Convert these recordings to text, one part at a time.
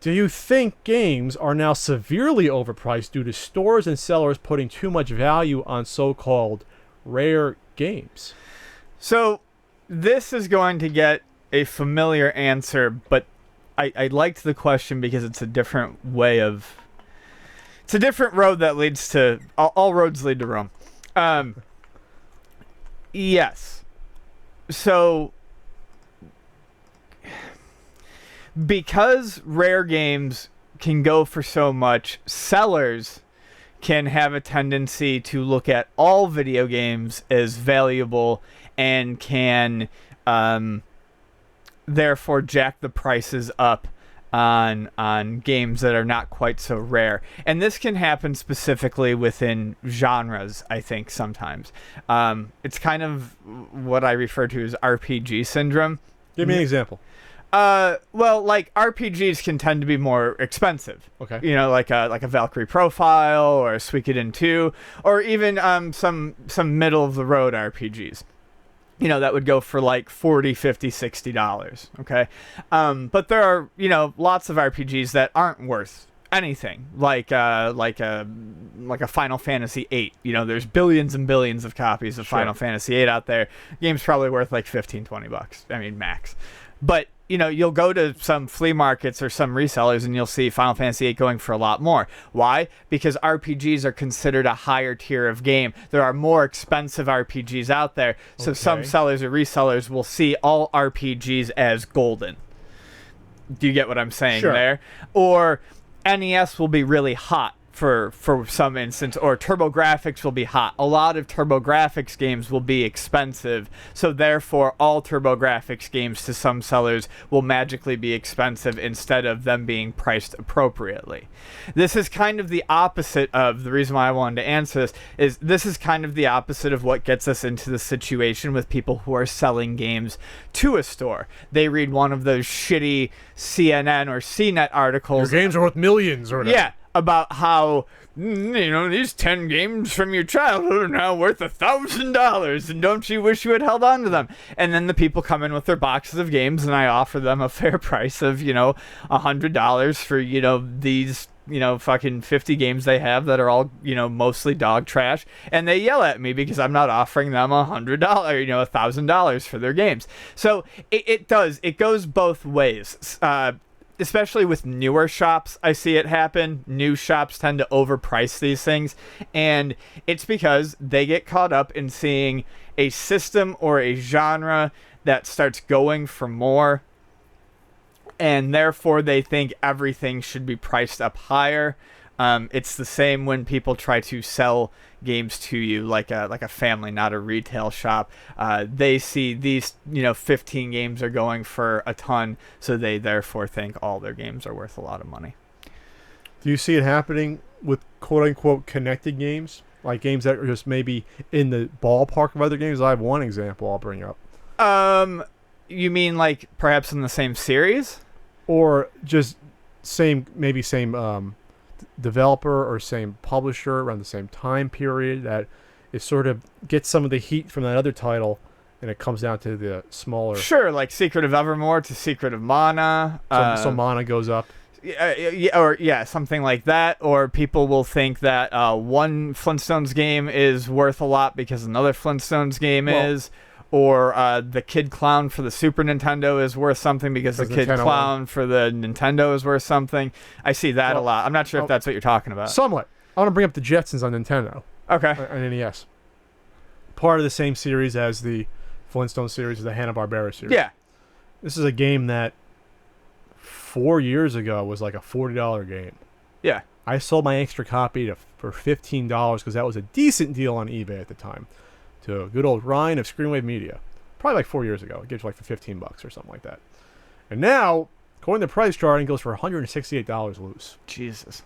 Do you think games are now severely overpriced due to stores and sellers putting too much value on so-called rare games? So this is going to get a familiar answer, but I liked the question because it's a different way of... It's a different road that leads to... All roads lead to Rome. Yes. So... Because rare games can go for so much, sellers can have a tendency to look at all video games as valuable and can therefore jack the prices up on games that are not quite so rare. And this can happen specifically within genres, I think, sometimes. It's kind of what I refer to as RPG syndrome. Give me an example. Well, like RPGs can tend to be more expensive. Okay. You know, like a Valkyrie Profile or a Suikoden 2, or even some middle of the road RPGs. You know, that would go for like $40, $50, $60. Okay. But there are, you know, lots of RPGs that aren't worth anything, like a Final Fantasy VIII. You know, there's billions and billions of copies of Final Fantasy VIII out there. The game's probably worth like $15, $20. I mean, max. But you know, you'll go to some flea markets or some resellers and you'll see Final Fantasy VIII going for a lot more. Why? Because RPGs are considered a higher tier of game. There are more expensive RPGs out there. So some sellers or resellers will see all RPGs as golden. Do you get what I'm saying there? Or NES will be really hot for some instance, or TurboGrafx will be hot. A lot of TurboGrafx games will be expensive, so therefore all TurboGrafx games to some sellers will magically be expensive instead of them being priced appropriately. This is kind of the opposite of the reason why I wanted to answer this is kind of the opposite of what gets us into the situation with people who are selling games to a store. They read one of those shitty CNN or CNET articles. Your games are worth millions or whatever. Yeah. About how, you know, these 10 games from your childhood are now worth $1,000, and don't you wish you had held on to them? And then the people come in with their boxes of games, and I offer them a fair price of, you know, $100 for, you know, these, you know, fucking 50 games they have that are all, you know, mostly dog trash, and they yell at me because I'm not offering them $100, you know, $1,000 for their games. So it goes both ways. Especially with newer shops, I see it happen. New shops tend to overprice these things, and it's because they get caught up in seeing a system or a genre that starts going for more, and therefore they think everything should be priced up higher. It's the same when people try to sell games to you like a family, not a retail shop. They see these, you know, 15 games are going for a ton, so they therefore think all their games are worth a lot of money. Do you see it happening with quote-unquote connected games? Like games that are just maybe in the ballpark of other games? I have one example I'll bring up. You mean like perhaps in the same series? Or just same developer or same publisher around the same time period, that it sort of gets some of the heat from that other title and it comes down to the smaller... Sure, like Secret of Evermore to Secret of Mana. So Mana goes up. Yeah, something like that. Or people will think that one Flintstones game is worth a lot because another Flintstones game is. Or the Kid Clown for the Super Nintendo is worth something because the Kid Clown for the Nintendo is worth something. I see that a lot. I'm not sure if that's what you're talking about. Somewhat. I want to bring up the Jetsons on Nintendo. Okay. On NES. Part of the same series as the Flintstone series, or the Hanna-Barbera series. Yeah. This is a game that 4 years ago was like a $40 game. Yeah. I sold my extra copy for $15 because that was a decent deal on eBay at the time. To a good old Ryan of Screenwave Media. Probably like 4 years ago. It gives you like for $15 or something like that. And now, according to price charting, it goes for $168 loose. Jesus.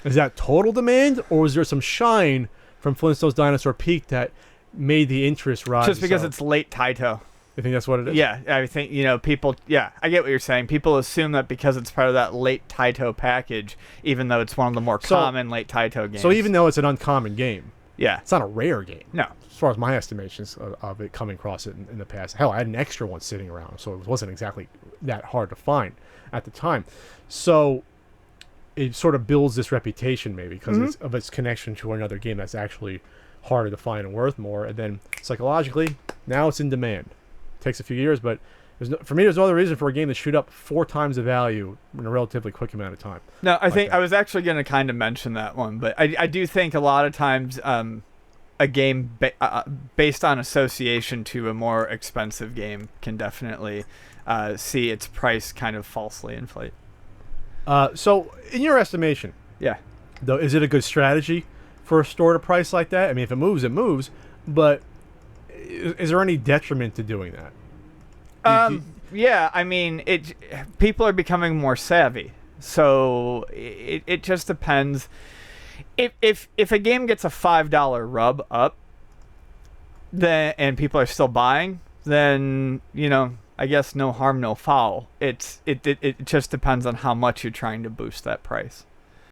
Is that total demand, or was there some shine from Flintstones Dinosaur Peak that made the interest rise? Just because it's late Taito. You think that's what it is? Yeah, I think, you know, people... Yeah, I get what you're saying. People assume that because it's part of that late Taito package, even though it's one of the more common late Taito games. So even though it's an uncommon game, yeah, it's not a rare game. No. As far as my estimations of it coming across it in the past. Hell, I had an extra one sitting around, so it wasn't exactly that hard to find at the time. So it sort of builds this reputation maybe because of its connection to another game that's actually harder to find and worth more. And then psychologically, now it's in demand. Takes a few years, but for me, there's no other reason for a game to shoot up 4 times the value in a relatively quick amount of time. No, I think I was actually going to kind of mention that one, but I do think a lot of times a game based on association to a more expensive game can definitely see its price kind of falsely inflate. So, in your estimation, Yeah. though, is it a good strategy for a store to price like that? I mean, if it moves, it moves, but is there any detriment to doing that? Yeah, I mean, people are becoming more savvy, so it just depends. If a game gets a $5 rub up, then and people are still buying, then I guess no harm, no foul. It just depends on how much you're trying to boost that price.